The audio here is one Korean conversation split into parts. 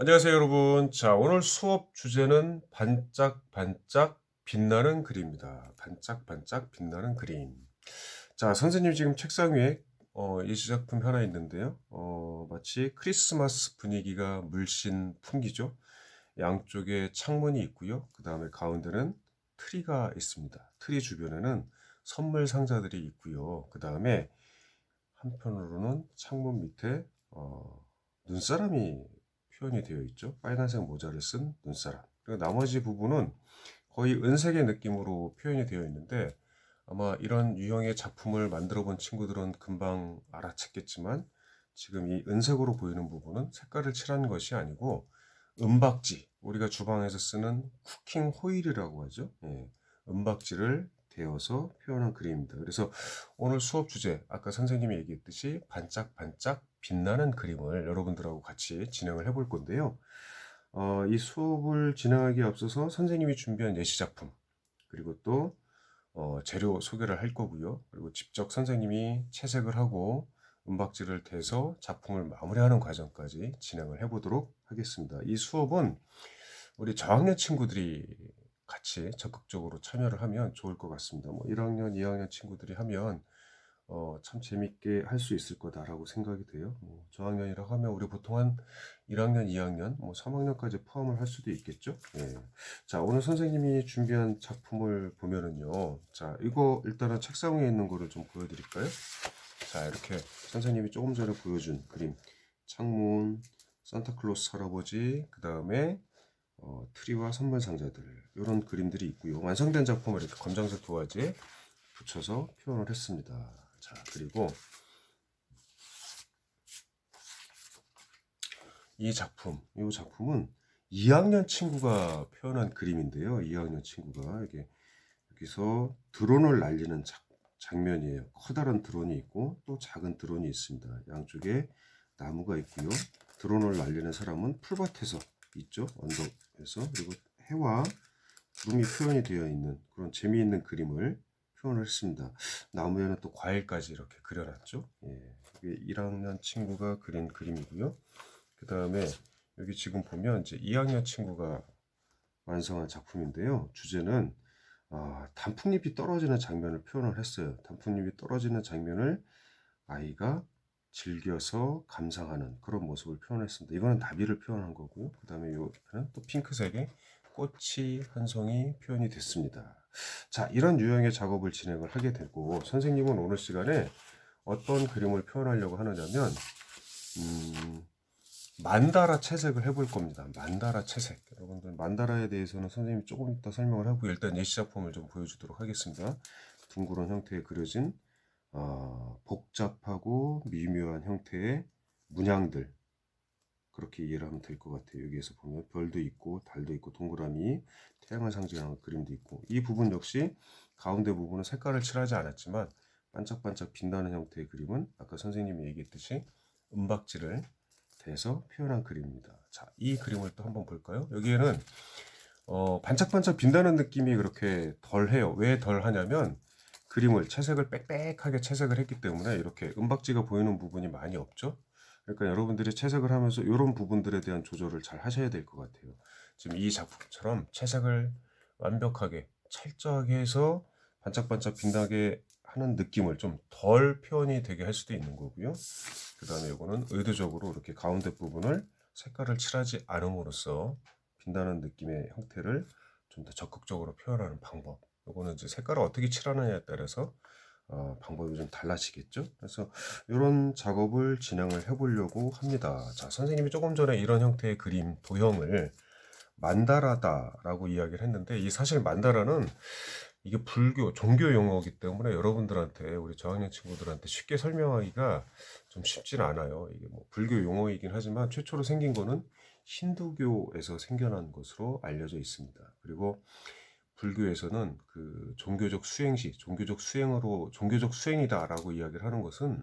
안녕하세요, 여러분. 자, 오늘 수업 주제는 반짝반짝 빛나는 그림입니다. 반짝반짝 빛나는 그림. 자, 선생님 지금 책상 위에 예시작품 하나 있는데요. 마치 크리스마스 분위기가 물씬 풍기죠. 양쪽에 창문이 있고요. 그 다음에 가운데는 트리가 있습니다. 트리 주변에는 선물 상자들이 있고요. 그 다음에 한편으로는 창문 밑에 눈사람이 표현이 되어 있죠. 빨간색 모자를 쓴 눈사람. 그리고 나머지 부분은 거의 은색의 느낌으로 표현이 되어 있는데 아마 이런 유형의 작품을 만들어 본 친구들은 금방 알아챘겠지만 지금 이 은색으로 보이는 부분은 색깔을 칠한 것이 아니고 은박지, 우리가 주방에서 쓰는 쿠킹 호일이라고 하죠. 예, 은박지를 대어서 표현한 그림입니다. 그래서 오늘 수업 주제, 아까 선생님이 얘기했듯이 반짝반짝 빛나는 그림을 여러분들하고 같이 진행을 해볼 건데요. 이 수업을 진행하기에 앞서서 선생님이 준비한 예시작품, 그리고 또 재료 소개를 할 거고요. 그리고 직접 선생님이 채색을 하고 은박지를 대서 작품을 마무리하는 과정까지 진행을 해보도록 하겠습니다. 이 수업은 우리 저학년 친구들이 같이 적극적으로 참여를 하면 좋을 것 같습니다. 뭐 1학년, 2학년 친구들이 하면 참 재밌게 할 수 있을 거다라고 생각이 돼요. 뭐 저학년이라고 하면 우리 보통 한 1학년, 2학년, 뭐 3학년까지 포함을 할 수도 있겠죠. 예. 자, 오늘 선생님이 준비한 작품을 보면은요. 자, 이거 일단은 책상 위에 있는 거를 좀 보여드릴까요? 자, 이렇게 선생님이 조금 전에 보여준 그림. 창문, 산타클로스 할아버지, 그 다음에 트리와 선물 상자들, 이런 그림들이 있고요. 완성된 작품을 이렇게 검정색 도화지에 붙여서 표현을 했습니다. 자, 그리고 이 작품은 2학년 친구가 표현한 그림인데요. 2학년 친구가 여기서 드론을 날리는 장면이에요. 커다란 드론이 있고 또 작은 드론이 있습니다. 양쪽에 나무가 있고요. 드론을 날리는 사람은 풀밭에서 있죠. 언덕에서. 그리고 해와 구름이 표현이 되어 있는 그런 재미있는 그림을 표현을 했습니다. 나무에는 또 과일까지 이렇게 그려놨죠. 예, 이게 1학년 친구가 그린 그림이고요. 그 다음에 여기 지금 보면 이제 2학년 친구가 완성한 작품인데요. 주제는 단풍잎이 떨어지는 장면을 표현을 했어요. 단풍잎이 떨어지는 장면을 아이가 즐겨서 감상하는 그런 모습을 표현했습니다. 이거는 나비를 표현한 거고요. 그 다음에 여기는 또 핑크색의 꽃이 한 송이 표현이 됐습니다. 자, 이런 유형의 작업을 진행을 하게 되고 선생님은 오늘 시간에 어떤 그림을 표현하려고 하느냐면 만다라 채색을 해볼 겁니다. 만다라 채색. 여러분들 만다라에 대해서는 선생님이 조금 이따 설명을 하고 일단 예시작품을 좀 보여주도록 하겠습니다. 둥그런 형태에 그려진 복잡하고 미묘한 형태의 문양들, 그렇게 이해를 하면 될 것 같아요. 여기에서 보면 별도 있고 달도 있고 동그라미, 태양을 상징하는 그림도 있고 이 부분 역시 가운데 부분은 색깔을 칠하지 않았지만 반짝반짝 빛나는 형태의 그림은 아까 선생님이 얘기했듯이 은박지를 대서 표현한 그림입니다. 자, 이 그림을 또 한번 볼까요? 여기에는 반짝반짝 빛나는 느낌이 그렇게 덜해요. 왜 덜하냐면 그림을 채색을 빽빽하게 채색을 했기 때문에 이렇게 은박지가 보이는 부분이 많이 없죠. 그러니까 여러분들이 채색을 하면서 이런 부분들에 대한 조절을 잘 하셔야 될 것 같아요. 지금 이 작품처럼 채색을 완벽하게 철저하게 해서 반짝반짝 빛나게 하는 느낌을 좀 덜 표현이 되게 할 수도 있는 거고요. 그 다음에 이거는 의도적으로 이렇게 가운데 부분을 색깔을 칠하지 않음으로써 빛나는 느낌의 형태를 좀 더 적극적으로 표현하는 방법. 이거는 이제 색깔을 어떻게 칠하느냐에 따라서 방법이 좀 달라지겠죠. 그래서 이런 작업을 진행을 해보려고 합니다. 자, 선생님이 조금 전에 이런 형태의 그림 도형을 만다라다라고 이야기를 했는데 이 사실 만다라는 이게 불교 종교 용어이기 때문에 여러분들한테 우리 저학년 친구들한테 쉽게 설명하기가 좀 쉽진 않아요. 이게 뭐 불교 용어이긴 하지만 최초로 생긴 거는 힌두교에서 생겨난 것으로 알려져 있습니다. 그리고 불교에서는 그 종교적 수행시, 종교적 수행이다라고 이야기를 하는 것은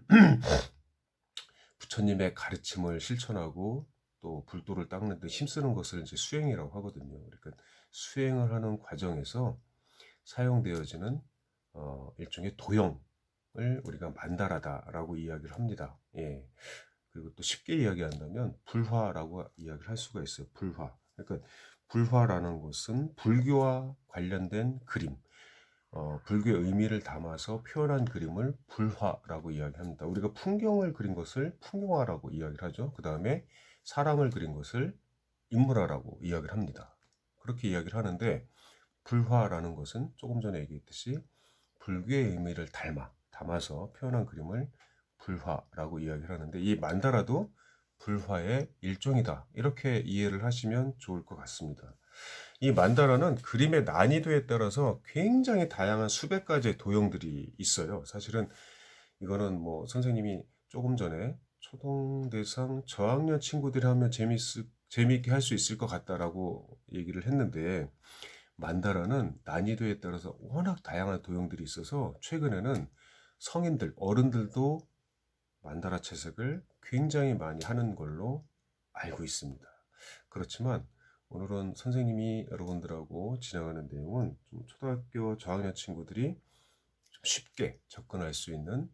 부처님의 가르침을 실천하고 또 불도를 닦는 데 힘쓰는 것을 이제 수행이라고 하거든요. 그러니까 수행을 하는 과정에서 사용되어지는 일종의 도형을 우리가 만다라다라고 이야기를 합니다. 예. 그리고 또 쉽게 이야기한다면 불화라고 이야기를 할 수가 있어요. 불화. 그러니까 불화라는 것은 불교와 관련된 그림, 불교의 의미를 담아서 표현한 그림을 불화라고 이야기합니다. 우리가 풍경을 그린 것을 풍경화라고 이야기를 하죠. 그 다음에 사람을 그린 것을 인물화라고 이야기를 합니다. 그렇게 이야기를 하는데 불화라는 것은 조금 전에 얘기했듯이 불교의 의미를 담아서 표현한 그림을 불화라고 이야기를 하는데 이 만다라도 불화의 일종이다. 이렇게 이해를 하시면 좋을 것 같습니다. 이 만다라는 그림의 난이도에 따라서 굉장히 다양한 수백 가지의 도형들이 있어요. 사실은 이거는 뭐 선생님이 조금 전에 초등대상 저학년 친구들이 하면 재미있게 할 수 있을 것 같다라고 얘기를 했는데 만다라는 난이도에 따라서 워낙 다양한 도형들이 있어서 최근에는 성인들, 어른들도 만다라 채색을 굉장히 많이 하는 걸로 알고 있습니다. 그렇지만 오늘은 선생님이 여러분들하고 진행하는 내용은 좀 초등학교 저학년 친구들이 좀 쉽게 접근할 수 있는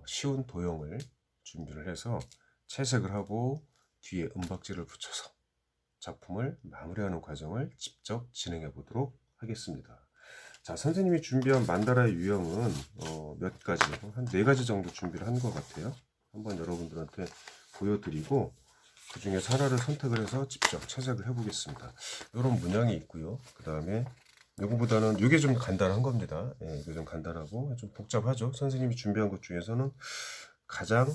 쉬운 도형을 준비를 해서 채색을 하고 뒤에 은박지를 붙여서 작품을 마무리하는 과정을 직접 진행해 보도록 하겠습니다. 자, 선생님이 준비한 만다라의 유형은 몇 가지, 한 4가지 정도 준비를 한 것 같아요. 한번 여러분들한테 보여드리고 그 중에서 하나를 선택을 해서 직접 채색을 해보겠습니다. 이런 문양이 있고요. 그 다음에 이거보다는 이게 좀 간단한 겁니다. 예, 이게 좀 간단하고 좀 복잡하죠. 선생님이 준비한 것 중에서는 가장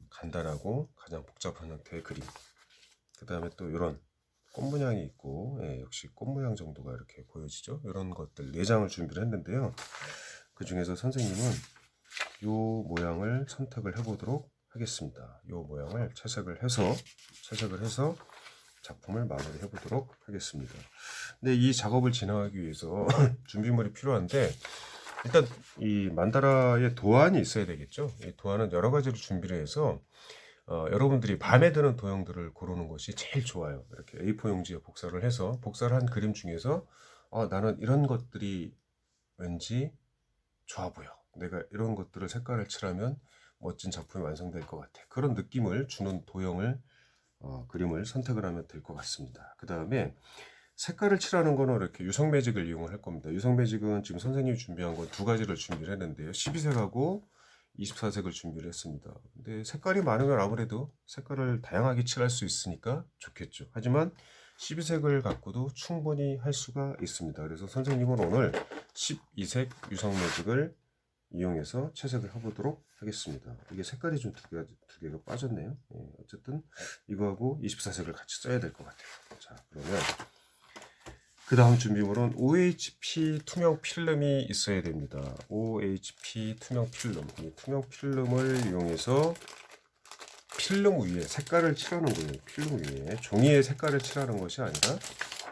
간단하고 가장 복잡한 형태의 그림. 그 다음에 또 이런 꽃 모양이 있고, 예, 역시 꽃 모양 정도가 이렇게 보여지죠. 이런 것들 4장을 준비를 했는데요. 그 중에서 선생님은 이 모양을 선택을 해보도록 하겠습니다. 이 모양을 채색을 해서 작품을 마무리해 보도록 하겠습니다. 근데 이 작업을 진행하기 위해서 준비물이 필요한데 일단 이 만다라의 도안이 있어야 되겠죠. 이 도안은 여러 가지로 준비를 해서 여러분들이 마음에 드는 도형들을 고르는 것이 제일 좋아요. 이렇게 A4 용지에 복사를 해서 복사를 한 그림 중에서 나는 이런 것들이 왠지 좋아 보여. 내가 이런 것들을 색깔을 칠하면 멋진 작품이 완성될 것 같아. 그런 느낌을 주는 도형을 그림을 선택을 하면 될 것 같습니다. 그 다음에 색깔을 칠하는 거는 이렇게 유성 매직을 이용을 할 겁니다. 유성 매직은 지금 선생님이 준비한 건 2가지를 준비를 했는데요. 12색하고 24색을 준비를 했습니다. 근데 색깔이 많으면 아무래도 색깔을 다양하게 칠할 수 있으니까 좋겠죠. 하지만 12색을 갖고도 충분히 할 수가 있습니다. 그래서 선생님은 오늘 12색 유성 매직을 이용해서 채색을 해보도록 하겠습니다. 이게 색깔이 좀 두 개가 빠졌네요. 예, 어쨌든 이거하고 24색을 같이 써야 될 것 같아요. 자, 그러면 그 다음 준비물은 OHP 투명 필름이 있어야 됩니다. OHP 투명 필름. 이 투명 필름을 이용해서 필름 위에 색깔을 칠하는 거예요. 필름 위에 종이에 색깔을 칠하는 것이 아니라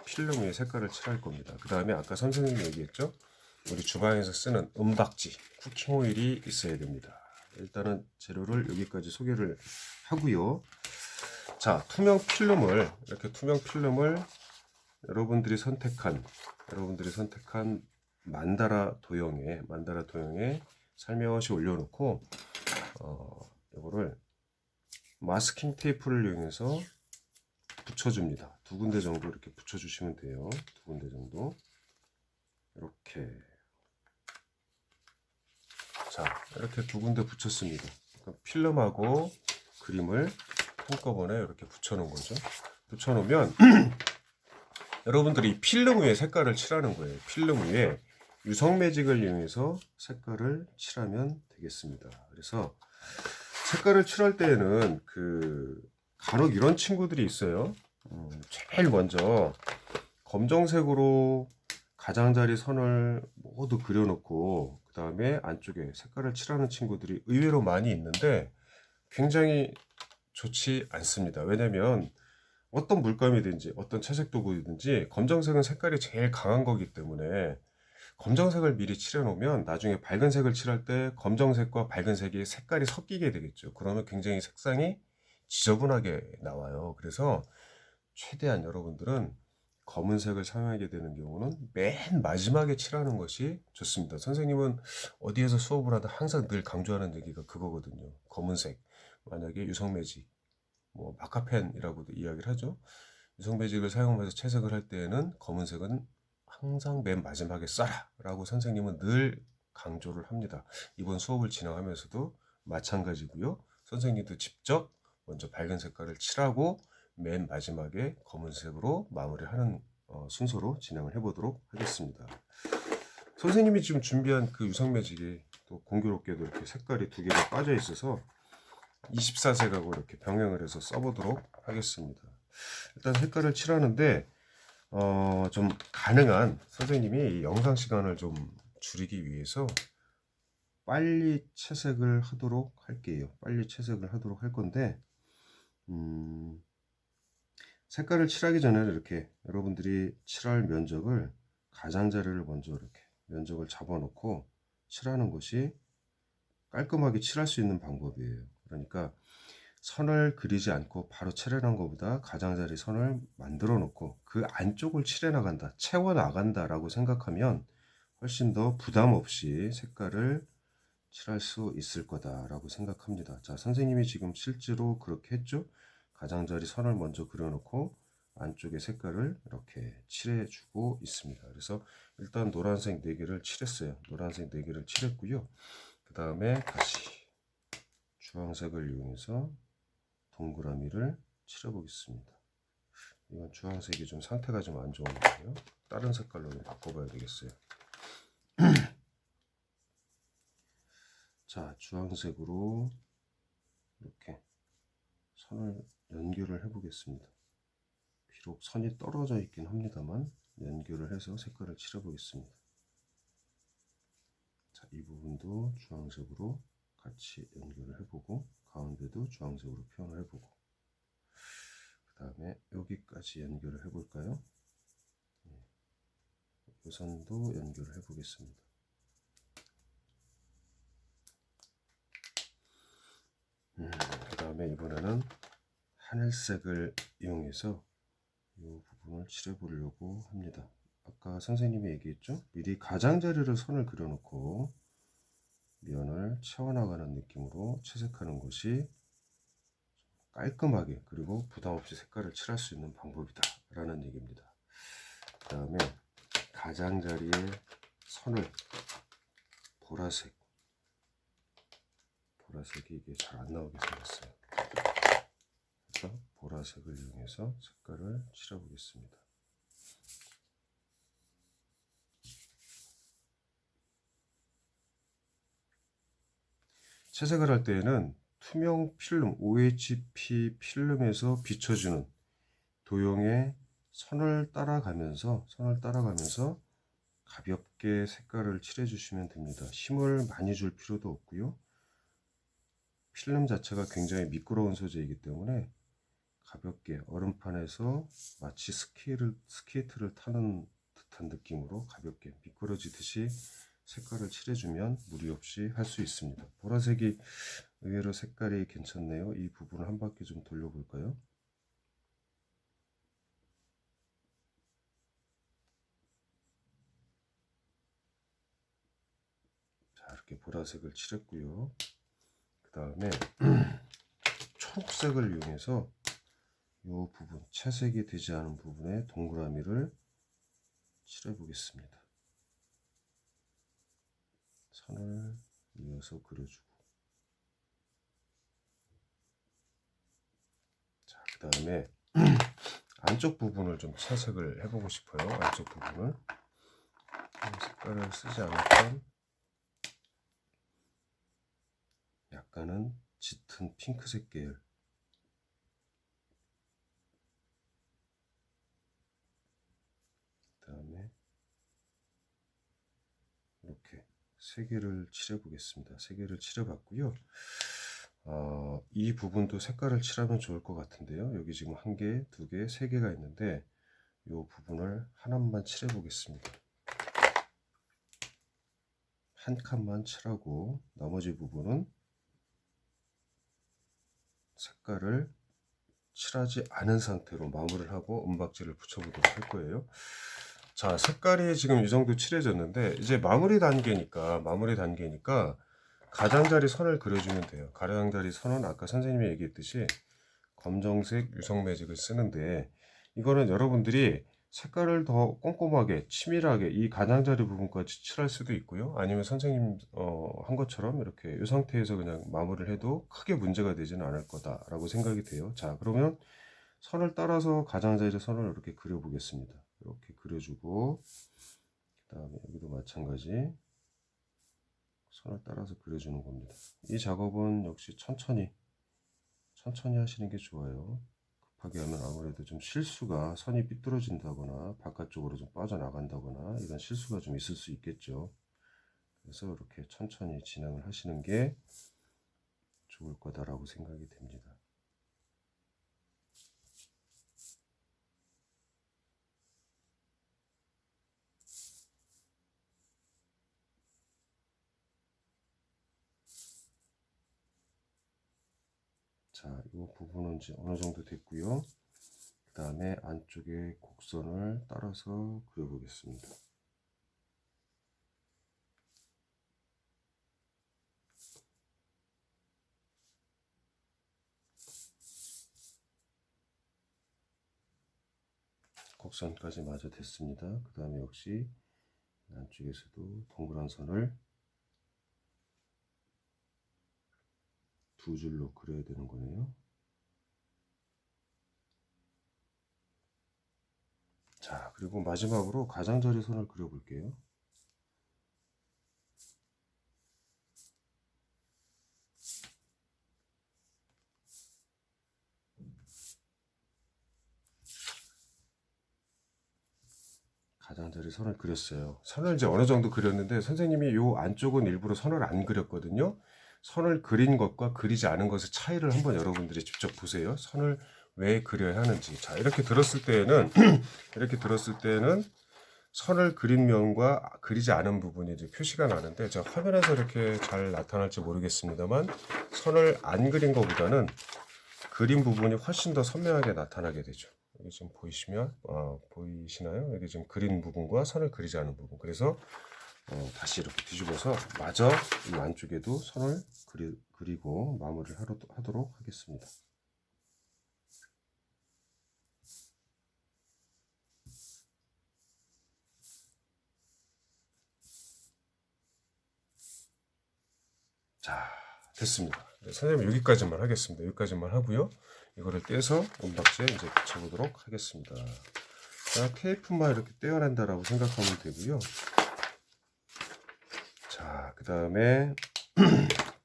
필름 위에 색깔을 칠할 겁니다. 그 다음에 아까 선생님이 얘기했죠. 우리 주방에서 쓰는 은박지, 쿠킹 오일이 있어야 됩니다. 일단은 재료를 여기까지 소개를 하고요. 자, 이렇게 투명 필름을 여러분들이 선택한 만다라 도형에 살며시 올려놓고 이거를 마스킹 테이프를 이용해서 붙여줍니다. 2군데 정도 이렇게 붙여주시면 돼요. 2군데 정도 이렇게. 자, 이렇게 2군데 붙였습니다. 그러니까 필름하고 그림을 한꺼번에 이렇게 붙여놓은 거죠. 붙여놓으면 여러분들이 필름 위에 색깔을 칠하는 거예요. 필름 위에 유성 매직을 이용해서 색깔을 칠하면 되겠습니다. 그래서 색깔을 칠할 때에는 간혹 이런 친구들이 있어요. 제일 먼저 검정색으로 가장자리 선을 모두 그려놓고 그 다음에 안쪽에 색깔을 칠하는 친구들이 의외로 많이 있는데 굉장히 좋지 않습니다. 왜냐면 어떤 물감이든지 어떤 채색 도구이든지 검정색은 색깔이 제일 강한 거기 때문에 검정색을 미리 칠해 놓으면 나중에 밝은 색을 칠할 때 검정색과 밝은 색이 색깔이 섞이게 되겠죠. 그러면 굉장히 색상이 지저분하게 나와요. 그래서 최대한 여러분들은 검은색을 사용하게 되는 경우는 맨 마지막에 칠하는 것이 좋습니다. 선생님은 어디에서 수업을 하든 항상 늘 강조하는 얘기가 그거거든요. 검은색. 만약에 유성 매직, 뭐 마카펜이라고도 이야기를 하죠. 유성 매직을 사용해서 채색을 할 때에는 검은색은 항상 맨 마지막에 써라라고 선생님은 늘 강조를 합니다. 이번 수업을 진행하면서도 마찬가지고요. 선생님도 직접 먼저 밝은 색깔을 칠하고 맨 마지막에 검은색으로 마무리하는 순서로 진행을 해보도록 하겠습니다. 선생님이 지금 준비한 그 유성 매직이 또 공교롭게도 이렇게 색깔이 두 개가 빠져 있어서 24색하고 이렇게 병행을 해서 써보도록 하겠습니다. 일단 색깔을 칠하는데 좀 가능한 선생님이 영상 시간을 좀 줄이기 위해서 빨리 채색을 하도록 할게요. 빨리 채색을 하도록 할 건데 색깔을 칠하기 전에 이렇게 여러분들이 칠할 면적을 가장자리를 먼저 이렇게 면적을 잡아놓고 칠하는 것이 깔끔하게 칠할 수 있는 방법이에요. 그러니까 선을 그리지 않고 바로 칠해나간 것보다 가장자리 선을 만들어 놓고 그 안쪽을 칠해 나간다, 채워 나간다 라고 생각하면 훨씬 더 부담 없이 색깔을 칠할 수 있을 거다 라고 생각합니다. 자, 선생님이 지금 실제로 그렇게 했죠. 가장자리 선을 먼저 그려놓고 안쪽에 색깔을 이렇게 칠해주고 있습니다. 그래서 일단 노란색 4개를 칠했어요. 노란색 4개를 칠했고요. 그 다음에 다시 주황색을 이용해서 동그라미를 칠해보겠습니다. 이건 주황색이 좀 상태가 좀 안 좋은 거예요. 다른 색깔로 좀 바꿔봐야 되겠어요. 자, 주황색으로 이렇게 선을 연결을 해보겠습니다. 비록 선이 떨어져 있긴 합니다만 연결을 해서 색깔을 칠해보겠습니다. 자, 이 부분도 주황색으로 같이 연결을 해보고 가운데도 주황색으로 표현을 해보고 그 다음에 여기까지 연결을 해볼까요? 이 선도 연결을 해보겠습니다. 그 다음에 이번에는 하늘색을 이용해서 이 부분을 칠해보려고 합니다. 아까 선생님이 얘기했죠? 미리 가장자리를 선을 그려놓고 면을 채워나가는 느낌으로 채색하는 것이 깔끔하게 그리고 부담없이 색깔을 칠할 수 있는 방법이다 라는 얘기입니다. 그 다음에 가장자리의 선을 보라색이 이게 잘 안 나오게 생겼어요. 그래서 보라색을 이용해서 색깔을 칠해보겠습니다. 채색을 할 때에는 투명 필름, OHP 필름에서 비춰주는 도형의 선을 따라가면서 가볍게 색깔을 칠해주시면 됩니다. 힘을 많이 줄 필요도 없고요. 필름 자체가 굉장히 미끄러운 소재이기 때문에 가볍게 얼음판에서 마치 스케이트를 타는 듯한 느낌으로 가볍게 미끄러지듯이 색깔을 칠해주면 무리 없이 할 수 있습니다. 보라색이 의외로 색깔이 괜찮네요. 이 부분을 한 바퀴 좀 돌려볼까요? 자, 이렇게 보라색을 칠했고요. 그 다음에 초록색을 이용해서 이 부분, 채색이 되지 않은 부분에 동그라미를 칠해보겠습니다. 선을 이어서 그려주고 자, 그 다음에 안쪽 부분을 좀 채색을 해보고 싶어요. 안쪽 부분을 색깔을 쓰지 않았던 약간은 짙은 핑크색 계열 그 다음에 이렇게 3개를 칠해보겠습니다. 3개를 칠해봤고요. 이 부분도 색깔을 칠하면 좋을 것 같은데요. 여기 지금 1개, 2개, 3개가 있는데 이 부분을 하나만 칠해보겠습니다. 한 칸만 칠하고 나머지 부분은 색깔을 칠하지 않은 상태로 마무리를 하고 은박지를 붙여보도록 할 거예요. 자, 색깔이 지금 이 정도 칠해졌는데 이제 마무리 단계니까 가장자리 선을 그려주면 돼요. 가장자리 선은 아까 선생님이 얘기했듯이 검정색 유성 매직을 쓰는데, 이거는 여러분들이 색깔을 더 꼼꼼하게 치밀하게 이 가장자리 부분까지 칠할 수도 있고요. 아니면 선생님 한 것처럼 이렇게 이 상태에서 그냥 마무리를 해도 크게 문제가 되지는 않을 거다라고 생각이 돼요. 자, 그러면 선을 따라서 가장자리 선을 이렇게 그려보겠습니다. 이렇게 그려주고, 그 다음에 여기도 마찬가지 선을 따라서 그려주는 겁니다. 이 작업은 역시 천천히 하시는 게 좋아요. 급하게 하면 아무래도 좀 실수가, 선이 삐뚤어진다거나 바깥쪽으로 좀 빠져나간다거나 이런 실수가 좀 있을 수 있겠죠. 그래서 이렇게 천천히 진행을 하시는 게 좋을 거다라고 생각이 됩니다. 자, 이 부분은 이제 어느 정도 됐고요. 그 다음에 안쪽에 곡선을 따라서 그려보겠습니다. 곡선까지 마저 됐습니다. 그 다음에 역시 안쪽에서도 동그란 선을 두 줄로 그려야 되는 거네요. 자, 그리고 마지막으로 가장자리 선을 그려볼게요. 가장자리 선을 그렸어요. 선을 이제 어느 정도 그렸는데 선생님이 요 안쪽은 일부러 선을 안 그렸거든요. 선을 그린 것과 그리지 않은 것의 차이를 한번 여러분들이 직접 보세요. 선을 왜 그려야 하는지. 자, 이렇게 들었을 때에는 이렇게 들었을 때는 선을 그린 면과 그리지 않은 부분이 이제 표시가 나는데, 제가 화면에서 이렇게 잘 나타날지 모르겠습니다만 선을 안 그린 것보다는 그린 부분이 훨씬 더 선명하게 나타나게 되죠. 여기 지금 보이시면 보이시나요? 여기 지금 그린 부분과 선을 그리지 않은 부분. 그래서 다시 이렇게 뒤집어서 마저 이 안쪽에도 선을 그리고 마무리를 하도록 하겠습니다. 자, 됐습니다. 네, 선생님 여기까지만 하겠습니다. 여기까지만 하고요. 이거를 떼서 은박지에 이제 붙여보도록 하겠습니다. 자, 테이프만 이렇게 떼어낸다라고 생각하면 되고요. 자, 그 다음에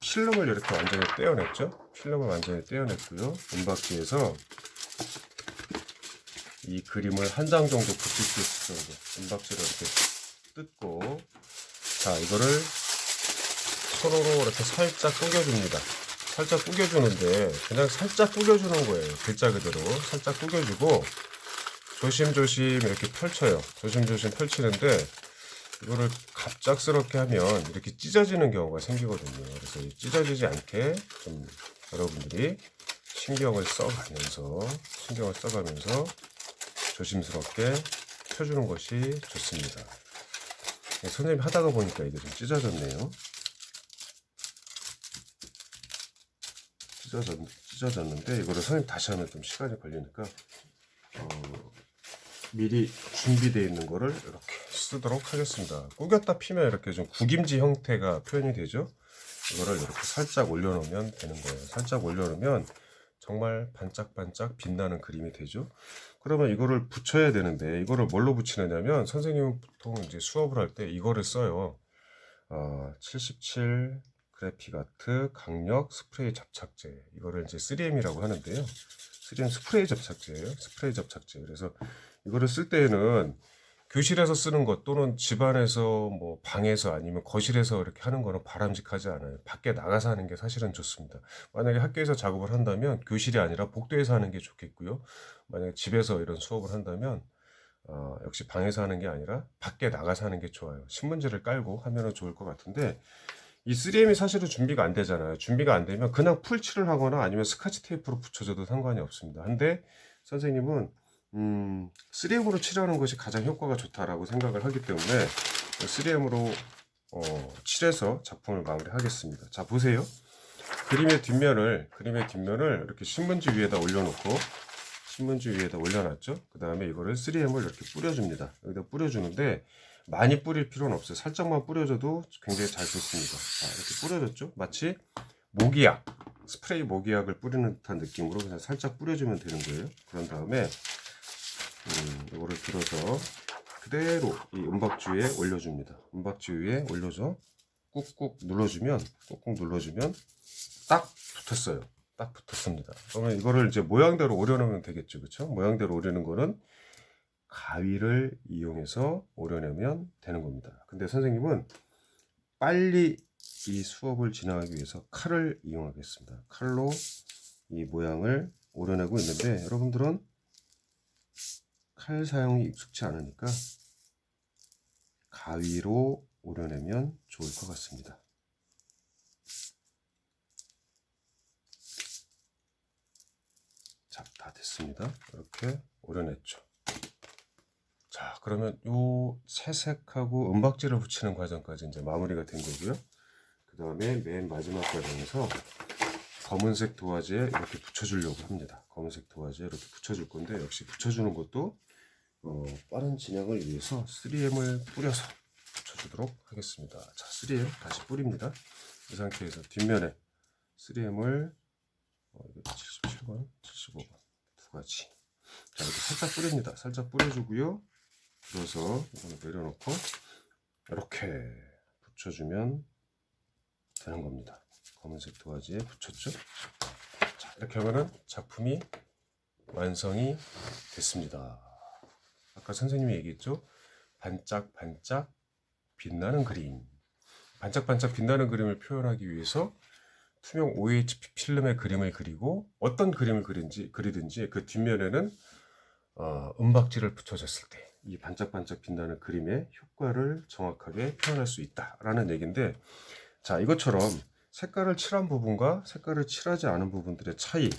필름을 이렇게 완전히 떼어냈죠. 필름을 완전히 떼어냈고요. 은박지에서 이 그림을 한 장 정도 붙일 수 있을 정도 은박지를 이렇게 뜯고, 자, 이거를 손으로 이렇게 살짝 구겨줍니다. 살짝 구겨주는데 그냥 살짝 구겨주는 거예요. 글자 그대로 살짝 구겨주고 조심조심 이렇게 펼쳐요. 조심조심 펼치는데 이거를 갑작스럽게 하면 이렇게 찢어지는 경우가 생기거든요. 그래서 찢어지지 않게 좀 여러분들이 신경을 써가면서 조심스럽게 펴주는 것이 좋습니다. 선생님이 하다가 보니까 이게 좀 찢어졌네요. 찢어졌는데 이거를 선생님 다시 하면 좀 시간이 걸리니까 미리 준비되어 있는 거를 이렇게 쓰도록 하겠습니다. 구겼다 피면 이렇게 좀 구김지 형태가 표현이 되죠. 이거를 이렇게 살짝 올려놓으면 되는 거예요. 살짝 올려놓으면 정말 반짝반짝 빛나는 그림이 되죠. 그러면 이거를 붙여야 되는데 이거를 뭘로 붙이느냐면 선생님은 보통 이제 수업을 할 때 이거를 써요. 77 그래픽 아트 강력 스프레이 접착제, 이거를 이제 3M이라고 하는데요. 3M 스프레이 접착제예요. 스프레이 접착제. 그래서 이거를 쓸 때에는 교실에서 쓰는 것 또는 집안에서 뭐 방에서 아니면 거실에서 이렇게 하는 거는 바람직하지 않아요. 밖에 나가서 하는 게 사실은 좋습니다. 만약에 학교에서 작업을 한다면 교실이 아니라 복도에서 하는 게 좋겠고요. 만약에 집에서 이런 수업을 한다면 역시 방에서 하는 게 아니라 밖에 나가서 하는 게 좋아요. 신문지를 깔고 하면 좋을 것 같은데 이 3M이 사실은 준비가 안 되잖아요. 준비가 안 되면 그냥 풀칠을 하거나 아니면 스카치 테이프로 붙여줘도 상관이 없습니다. 근데 선생님은 3M으로 칠하는 것이 가장 효과가 좋다라고 생각을 하기 때문에 3M으로 칠해서 작품을 마무리하겠습니다. 자, 보세요. 그림의 뒷면을 이렇게 신문지 위에다 올려놓고 신문지 위에다 올려놨죠. 그 다음에 이거를 3M을 이렇게 뿌려줍니다. 여기다 뿌려주는데 많이 뿌릴 필요는 없어요. 살짝만 뿌려줘도 굉장히 잘 좋습니다. 자, 이렇게 뿌려줬죠. 마치 모기약, 스프레이 모기약을 뿌리는 듯한 느낌으로 그냥 살짝 뿌려주면 되는 거예요. 그런 다음에 이거를 들어서 그대로 이 은박지 위에 올려줍니다. 은박지 위에 올려서 꾹꾹 눌러주면 딱 붙었어요. 딱 붙었습니다. 그러면 이거를 이제 모양대로 오려내면 되겠죠. 그렇죠? 모양대로 오려는 거는 가위를 이용해서 오려내면 되는 겁니다. 근데 선생님은 빨리 이 수업을 진행하기 위해서 칼을 이용하겠습니다. 칼로 이 모양을 오려내고 있는데 여러분들은 칼 사용이 익숙치 않으니까 가위로 오려내면 좋을 것 같습니다. 자, 다 됐습니다. 이렇게 오려냈죠. 자, 그러면 요 채색하고 은박지를 붙이는 과정까지 이제 마무리가 된 거고요. 그 다음에 맨 마지막 과정에서 검은색 도화지에 이렇게 붙여주려고 합니다. 검은색 도화지에 이렇게 붙여줄 건데 역시 붙여주는 것도 빠른 진행을 위해서 3M을 뿌려서 붙여주도록 하겠습니다. 자, 3M 다시 뿌립니다. 이 상태에서 뒷면에 3M을 77번, 75번 두 가지. 자, 이렇게 살짝 뿌립니다. 살짝 뿌려주고요. 그래서 이거는 내려놓고 이렇게 붙여주면 되는 겁니다. 검은색 도화지에 붙였죠. 자, 이렇게 하면은 작품이 완성이 됐습니다. 아까 선생님이 얘기했죠. 반짝반짝 빛나는 그림. 반짝반짝 빛나는 그림을 표현하기 위해서 투명 OHP 필름의 그림을 그리고 어떤 그림을 그리든지 그 뒷면에는 은박지를 붙여줬을 때 이 반짝반짝 빛나는 그림의 효과를 정확하게 표현할 수 있다라는 얘기인데, 자, 이것처럼 색깔을 칠한 부분과 색깔을 칠하지 않은 부분들의 차이,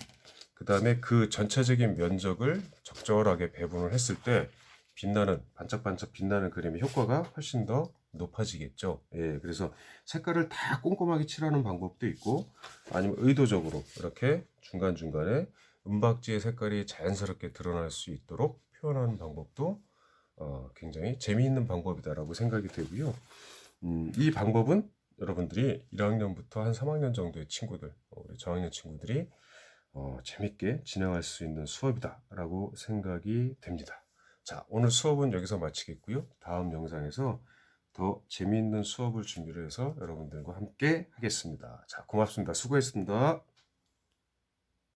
그 다음에 그 전체적인 면적을 적절하게 배분을 했을 때 빛나는 반짝반짝 빛나는 그림의 효과가 훨씬 더 높아지겠죠. 예, 그래서 색깔을 다 꼼꼼하게 칠하는 방법도 있고 아니면 의도적으로 이렇게 중간중간에 은박지의 색깔이 자연스럽게 드러날 수 있도록 표현하는 방법도 굉장히 재미있는 방법이다라고 생각이 되고요. 이 방법은 여러분들이 1학년부터 한 3학년 정도의 친구들, 우리 저학년 친구들이 재밌게 진행할 수 있는 수업이다라고 생각이 됩니다. 자, 오늘 수업은 여기서 마치겠고요. 다음 영상에서 더 재미있는 수업을 준비를 해서 여러분들과 함께 하겠습니다. 자, 고맙습니다. 수고했습니다.